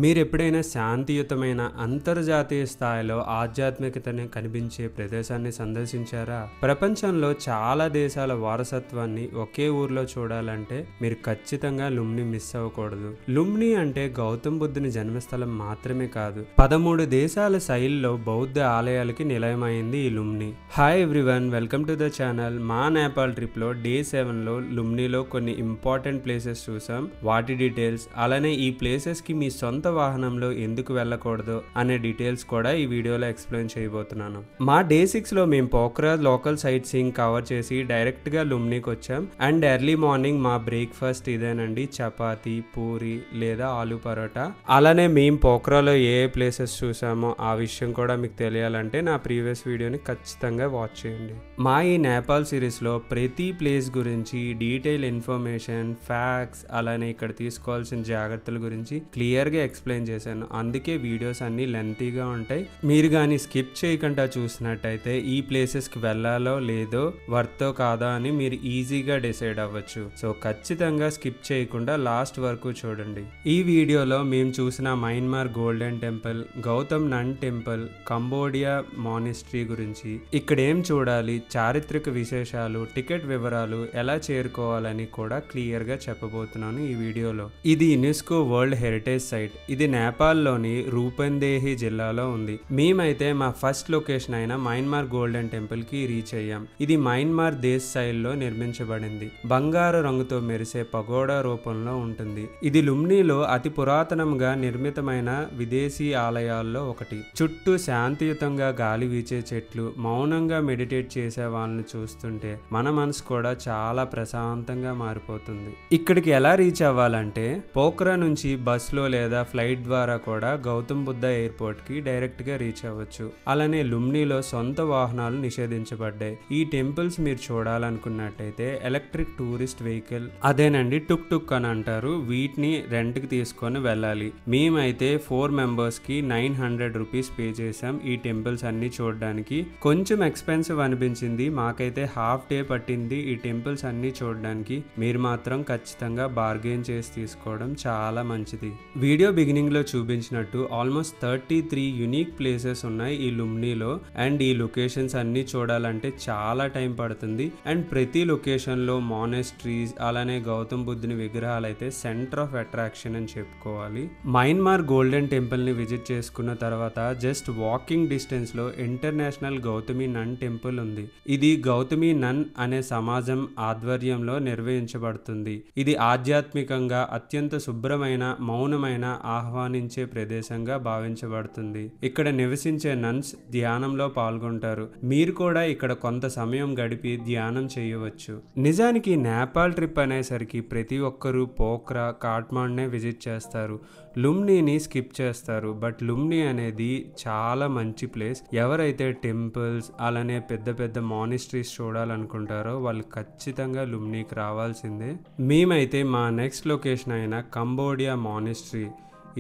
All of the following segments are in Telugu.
మీరు ఎప్పుడైనా శాంతియుతమైన అంతర్జాతీయ స్థాయిలో ఆధ్యాత్మికతని కనిపించే ప్రదేశాన్ని సందర్శించారా? ప్రపంచంలో చాలా దేశాల వారసత్వాన్ని ఒకే ఊర్లో చూడాలంటే మీరు ఖచ్చితంగా లుంబిని మిస్ అవ్వకూడదు. లుంబిని అంటే గౌతమ్ బుద్ధుని జన్మస్థలం మాత్రమే కాదు, 13 దేశాల శైలిలో బౌద్ధ ఆలయాలకి నిలయమైంది ఈ Lumbini. Hi everyone, welcome to the channel. మా నేపాల్ ట్రిప్లో డే 7లో లుంబినిలో కొన్ని ఇంపార్టెంట్ ప్లేసెస్ చూసాం. వాటి డీటెయిల్స్, అలానే ఈ ప్లేసెస్కి మీ సొంత వాహనంలో ఎందుకు వెళ్ళకూడదు అనే డీటెయిల్స్ కూడా ఈ వీడియోలో ఎక్స్ప్లెయిన్ చేయబోతున్నాను. మా డే 6లో మేము Pokhara local sight seeing cover చేసి డైరెక్ట్ గా లుంబినికి వచ్చాం. అండ్ ఎర్లీ మార్నింగ్ మా బ్రేక్ఫాస్ట్ ఇదేనండి, చపాతి, పూరి లేదా ఆలు పరోటా. అలానే మేము పోఖ్రాలో ఏ ప్లేసెస్ చూసామో ఆ విషయం కూడా మీకు తెలియాలంటే నా ప్రీవియస్ వీడియోని ఖచ్చితంగా వాచ్ చేయండి. మా ఈ నేపాల్ సిరీస్లో ప్రతి ప్లేస్ గురించి డీటెయిల్ ఇన్ఫర్మేషన్, ఫ్యాక్ట్స్, అలానే ఇక్కడ తీసుకోవాల్సిన జాగ్రత్తల గురించి క్లియర్గా ఎక్స్ప్లెయిన్ చేశాను. అందుకే వీడియోస్ అన్ని లెంతీగా ఉంటాయి. మీరు కానీ స్కిప్ చేయకుండా చూసినట్టయితే ఈ ప్లేసెస్కి వెళ్ళాలో లేదో, వర్తో కాదా అని మీరు ఈజీగా డిసైడ్ అవ్వచ్చు. సో ఖచ్చితంగా స్కిప్ చేయకుండా లాస్ట్ వరకు చూడండి. ఈ వీడియోలో మేము చూసిన మయన్మార్ గోల్డెన్ టెంపుల్, గౌతమ్ నన్ టెంపుల్, కంబోడియా మానిస్ట్రీ గురించి, ఇక్కడ ఏం చూడాలి, చారిత్రక విశేషాలు, టికెట్ వివరాలు, ఎలా చేరుకోవాలని కూడా క్లియర్గా చెప్పబోతున్నాను ఈ వీడియోలో. ఇది యునెస్కో వరల్డ్ హెరిటేజ్ సైట్. ఇది నేపాల్లోని రూపందేహి జిల్లాలో ఉంది. మేమైతే మా ఫస్ట్ లొకేషన్ అయిన మయన్మార్ గోల్డెన్ టెంపుల్ కి రీచ్ అయ్యాం. ఇది మయన్మార్ దేశ్ శైలిలో నిర్మించబడింది. బంగారు రంగుతో మెరిసే పగోడా రూపంలో ఉంటుంది. ఇది లుంబినిలో అతి పురాతనంగా నిర్మితమైన విదేశీ ఆలయాల్లో ఒకటి. చుట్టూ శాంతియుతంగా గాలి వీచే చెట్లు, మౌనంగా మెడిటేట్ చేసే వాళ్ళని చూస్తుంటే మన మనసు కూడా చాలా ప్రశాంతంగా మారిపోతుంది. ఇక్కడికి ఎలా రీచ్ అవ్వాలంటే పోఖ్రా నుంచి బస్లో లేదా ఫ్లైట్ ద్వారా కూడా గౌతమ్ బుద్ధ ఎయిర్పోర్ట్ కి డైరెక్ట్ గా రీచ్ అవ్వచ్చు. అలానే లుంబినిలో సొంత వాహనాలు నిషేధించబడ్డాయి. ఈ టెంపుల్స్ మీరు చూడాలనుకున్నట్టయితే ఎలక్ట్రిక్ టూరిస్ట్ వెహికల్, అదేనండి టుక్ టుక్ అని అంటారు, వీటిని రెంట్ కి తీసుకొని వెళ్ళాలి. మేమైతే 4 మెంబర్స్ కి 900 రూపీస్ పే చేసాం ఈ టెంపుల్స్ అన్ని చూడడానికి. కొంచెం ఎక్స్పెన్సివ్ అనిపించింది, మాకైతే హాఫ్ డే పట్టింది ఈ టెంపుల్స్ అన్ని చూడడానికి. మీరు మాత్రం ఖచ్చితంగా బార్గెన్ చేసి తీసుకోవడం చాలా మంచిది. వీడియో బిగినింగ్ లో చూపించినట్టు ఆల్మోస్ట్ 33 యూనిక్ ప్లేసెస్ ఉన్నాయి ఈ లుంబినిలో. అండ్ ఈ లొకేషన్స్ అన్ని చూడాలంటే చాలా టైం పడుతుంది. అండ్ ప్రతి లొకేషన్ లో మానెస్ట్రీస్, అలానే గౌతమ్ బుద్ధుని విగ్రహాలు అయితే సెంటర్ ఆఫ్ అట్రాక్షన్ అని చెప్పుకోవాలి. మయన్మార్ గోల్డెన్ టెంపుల్ ని విజిట్ చేసుకున్న తర్వాత జస్ట్ వాకింగ్ డిస్టెన్స్ లో ఇంటర్నేషనల్ గౌతమి నన్ టెంపుల్ ఉంది. ఇది గౌతమి నన్ అనే సమాజం ఆధ్వర్యంలో నిర్వహించబడుతుంది. ఇది ఆధ్యాత్మికంగా అత్యంత శుభ్రమైన, మౌనమైన, ఆహ్వానించే ప్రదేశంగా భావించబడుతుంది. ఇక్కడ నివసించే నన్స్ ధ్యానంలో పాల్గొంటారు. మీరు కూడా ఇక్కడ కొంత సమయం గడిపి ధ్యానం చేయవచ్చు. నిజానికి నేపాల్ ట్రిప్ అనేసరికి ప్రతి ఒక్కరూ పోఖ్రా, కాఠ్మండునే విజిట్ చేస్తారు, లుంబినిని స్కిప్ చేస్తారు. బట్ లుంబిని అనేది చాలా మంచి ప్లేస్. ఎవరైతే టెంపుల్స్, అలానే పెద్ద పెద్ద మానిస్ట్రీస్ చూడాలనుకుంటారో వాళ్ళు ఖచ్చితంగా లుంబినికి రావాల్సిందే. మేమైతే మా నెక్స్ట్ లొకేషన్ అయిన కంబోడియా మానిస్ట్రీ,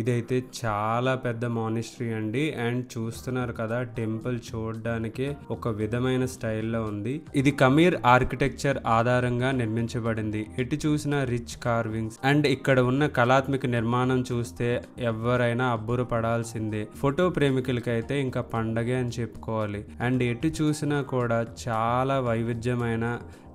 ఇదైతే చాలా పెద్ద మానిస్ట్రీ అండి. అండ్ చూస్తున్నారు కదా, టెంపుల్ చూడడానికే ఒక విధమైన స్టైల్లో ఉంది. ఇది ఖమీర్ ఆర్కిటెక్చర్ ఆధారంగా నిర్మించబడింది. ఎటు చూసిన రిచ్ కార్వింగ్స్ అండ్ ఇక్కడ ఉన్న కళాత్మక నిర్మాణం చూస్తే ఎవరైనా అబ్బుర పడాల్సిందే. ఫోటో ప్రేమికులకైతే ఇంకా పండగే అని చెప్పుకోవాలి. అండ్ ఎటు చూసినా కూడా చాలా వైవిధ్యమైన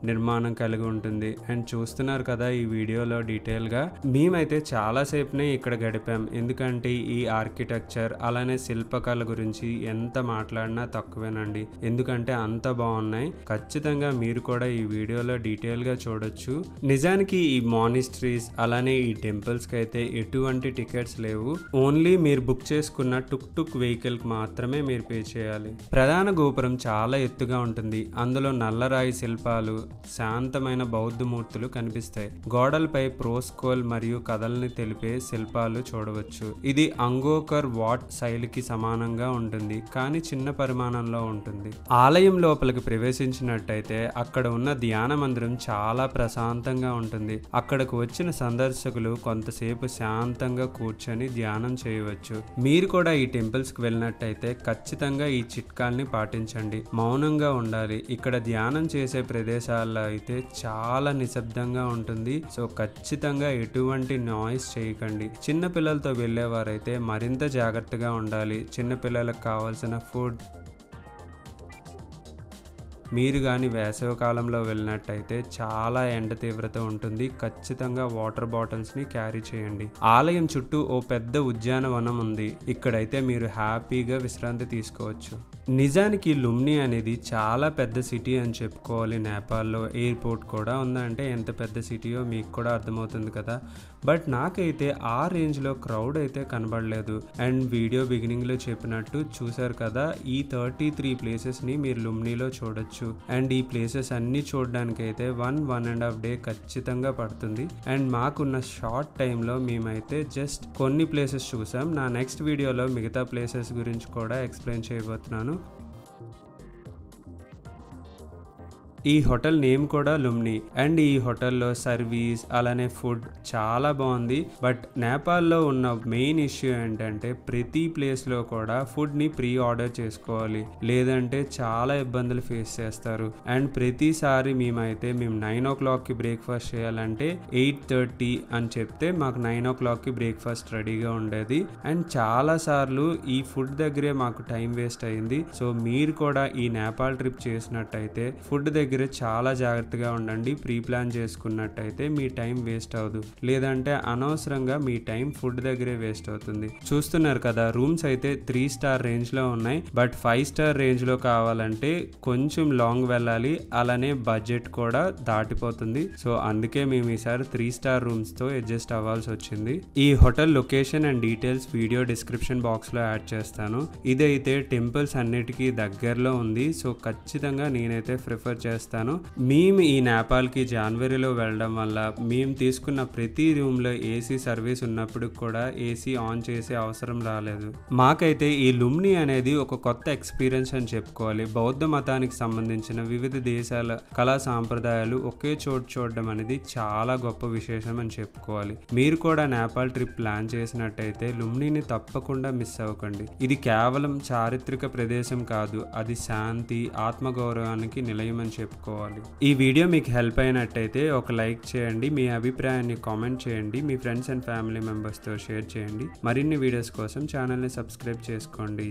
నిర్మాణం కలిగి ఉంటుంది. అండ్ చూస్తున్నారు కదా ఈ వీడియోలో డీటెయిల్గా. మేమైతే చాలాసేపునే ఇక్కడ గడిపాం, ఎందుకంటే ఈ ఆర్కిటెక్చర్, అలానే శిల్పకళ గురించి ఎంత మాట్లాడినా తక్కువేనండి, ఎందుకంటే అంత బాగున్నాయి. ఖచ్చితంగా మీరు కూడా ఈ వీడియోలో డీటెయిల్గా చూడొచ్చు. నిజానికి ఈ మానిస్ట్రీస్, అలానే ఈ టెంపుల్స్కి అయితే ఎటువంటి టికెట్స్ లేవు. ఓన్లీ మీరు బుక్ చేసుకున్న టుక్ టుక్ వెహికల్కి మాత్రమే మీరు పే చేయాలి. ప్రధాన గోపురం చాలా ఎత్తుగా ఉంటుంది. అందులో నల్లరాయి శిల్పాలు, శాంతమైన బౌద్ధ మూర్తులు కనిపిస్తాయి. గోడలపై ప్రోస్కోల్ మరియు కథల్ని తెలిపే శిల్పాలు చూడవచ్చు. ఇది అంగోకర్ వాట్ శైలికి సమానంగా ఉంటుంది, కానీ చిన్న పరిమాణంలో ఉంటుంది. ఆలయం లోపలికి ప్రవేశించినట్టయితే అక్కడ ఉన్న ధ్యాన మందిరం చాలా ప్రశాంతంగా ఉంటుంది. అక్కడకు వచ్చిన సందర్శకులు కొంతసేపు శాంతంగా కూర్చొని ధ్యానం చేయవచ్చు. మీరు కూడా ఈ టెంపుల్స్ కి వెళ్ళినట్టయితే ఖచ్చితంగా ఈ చిట్కాల్ని పాటించండి. మౌనంగా ఉండాలి. ఇక్కడ ధ్యానం చేసే ప్రదేశాలు ప్రాంతాల్లో అయితే చాలా నిశ్శబ్దంగా ఉంటుంది. సో ఖచ్చితంగా ఎటువంటి నాయిస్ చేయకండి. చిన్న పిల్లలతో వెళ్ళేవారైతే మరింత జాగ్రత్తగా ఉండాలి. చిన్న పిల్లలకు కావాల్సిన ఫుడ్, మీరు కానీ వేసవి కాలంలో వెళ్ళినట్టయితే చాలా ఎండ తీవ్రత ఉంటుంది. ఖచ్చితంగా వాటర్ బాటిల్స్ని క్యారీ చేయండి. ఆలయం చుట్టూ ఓ పెద్ద ఉద్యానవనం ఉంది. ఇక్కడైతే మీరు హ్యాపీగా విశ్రాంతి తీసుకోవచ్చు. నిజానికి లుంబిని అనేది చాలా పెద్ద సిటీ అని చెప్పుకోవాలి. నేపాల్లో ఎయిర్పోర్ట్ కూడా ఉందంటే ఎంత పెద్ద సిటీయో మీకు కూడా అర్థమవుతుంది కదా. బట్ నాకైతే ఆ రేంజ్లో క్రౌడ్ అయితే కనబడలేదు. అండ్ వీడియో బిగినింగ్లో చెప్పినట్టు చూసారు కదా, ఈ 33 ప్లేసెస్ని మీరు లుంబినిలో చూడొచ్చు. అండ్ ఈ ప్లేసెస్ అన్నీ చూడడానికి అయితే 1.5 డే ఖచ్చితంగా పడుతుంది. అండ్ మాకున్న షార్ట్ టైంలో మేమైతే జస్ట్ కొన్ని ప్లేసెస్ చూసాం. నా నెక్స్ట్ వీడియోలో మిగతా ప్లేసెస్ గురించి కూడా ఎక్స్ప్లెయిన్ చేయబోతున్నాను. ఈ హోటల్ నేమ్ కూడా లుంబిని. అండ్ ఈ హోటల్లో సర్వీస్ అలానే ఫుడ్ చాలా బాగుంది. బట్ నేపాల్లో ఉన్న మెయిన్ ఇష్యూ ఏంటంటే ప్రతి ప్లేస్లో కూడా ఫుడ్ని ప్రీ ఆర్డర్ చేసుకోవాలి, లేదంటే చాలా ఇబ్బందులు ఫేస్ చేస్తారు. అండ్ ప్రతిసారి మేము 9 o'clockకి బ్రేక్ఫాస్ట్ చేయాలంటే 8:30 అని చెప్తే మాకు 9 o'clockకి బ్రేక్ఫాస్ట్ రెడీగా ఉండేది. అండ్ చాలా సార్లు ఈ ఫుడ్ దగ్గరే మాకు టైం వేస్ట్ అయింది. సో మీరు కూడా ఈ నేపాల్ ట్రిప్ చేసినట్టయితే ఫుడ్ దగ్గర చాలా జాగ్రత్తగా ఉండండి. ప్రీ ప్లాన్ చేసుకున్నట్టయితే మీ టైం వేస్ట్ అవ్వదు, లేదంటే అనవసరంగా మీ టైం ఫుడ్ దగ్గరే వేస్ట్ అవుతుంది. చూస్తున్నారు కదా, రూమ్స్ అయితే 3 star రేంజ్లో ఉన్నాయి. బట్ 5 star రేంజ్లో కావాలంటే కొంచెం లాంగ్ వెళ్ళాలి, అలానే బడ్జెట్ కూడా దాటిపోతుంది. సో అందుకే మేము ఈసారి 3 star రూమ్స్తో అడ్జస్ట్ అవ్వాల్సి వచ్చింది. ఈ hotel location and details video description బాక్స్లో యాడ్ చేస్తాను. ఇదైతే టెంపుల్స్ అన్నిటికీ దగ్గరలో ఉంది. సో ఖచ్చితంగా నేనైతే ప్రిఫర్ చేస్తాను. మేము ఈ నేపాల్కి జనవరిలో వెళ్ళడం వల్ల మేము తీసుకున్న ప్రతి రూమ్లో ఏసీ సర్వీస్ ఉన్నప్పుడు కూడా ఏసీ ఆన్ చేసే అవసరం రాలేదు. మాకైతే ఈ లుంబిని అనేది ఒక కొత్త ఎక్స్పీరియన్స్ అని చెప్పుకోవాలి. బౌద్ధ మతానికి సంబంధించిన వివిధ దేశాల కళా సాంప్రదాయాలు ఒకే చోటు చూడడం అనేది చాలా గొప్ప విశేషం అని చెప్పుకోవాలి. మీరు కూడా నేపాల్ ట్రిప్ ప్లాన్ చేసినట్టయితే లుంబినిని తప్పకుండా మిస్ అవ్వకండి. ఇది కేవలం చారిత్రక ప్రదేశం కాదు, అది శాంతి, ఆత్మగౌరవానికి నిలయం అని చెప్పుకోవాలి. ఈ వీడియో మీకు హెల్ప్ అయినట్టయితే ఒక లైక్ చేయండి, మీ అభిప్రాయాన్ని కామెంట్ చేయండి, మీ ఫ్రెండ్స్ అండ్ ఫ్యామిలీ మెంబర్స్తో షేర్ చేయండి. మరిన్ని వీడియోస్ కోసం ఛానల్ని సబ్స్క్రైబ్ చేసుకోండి.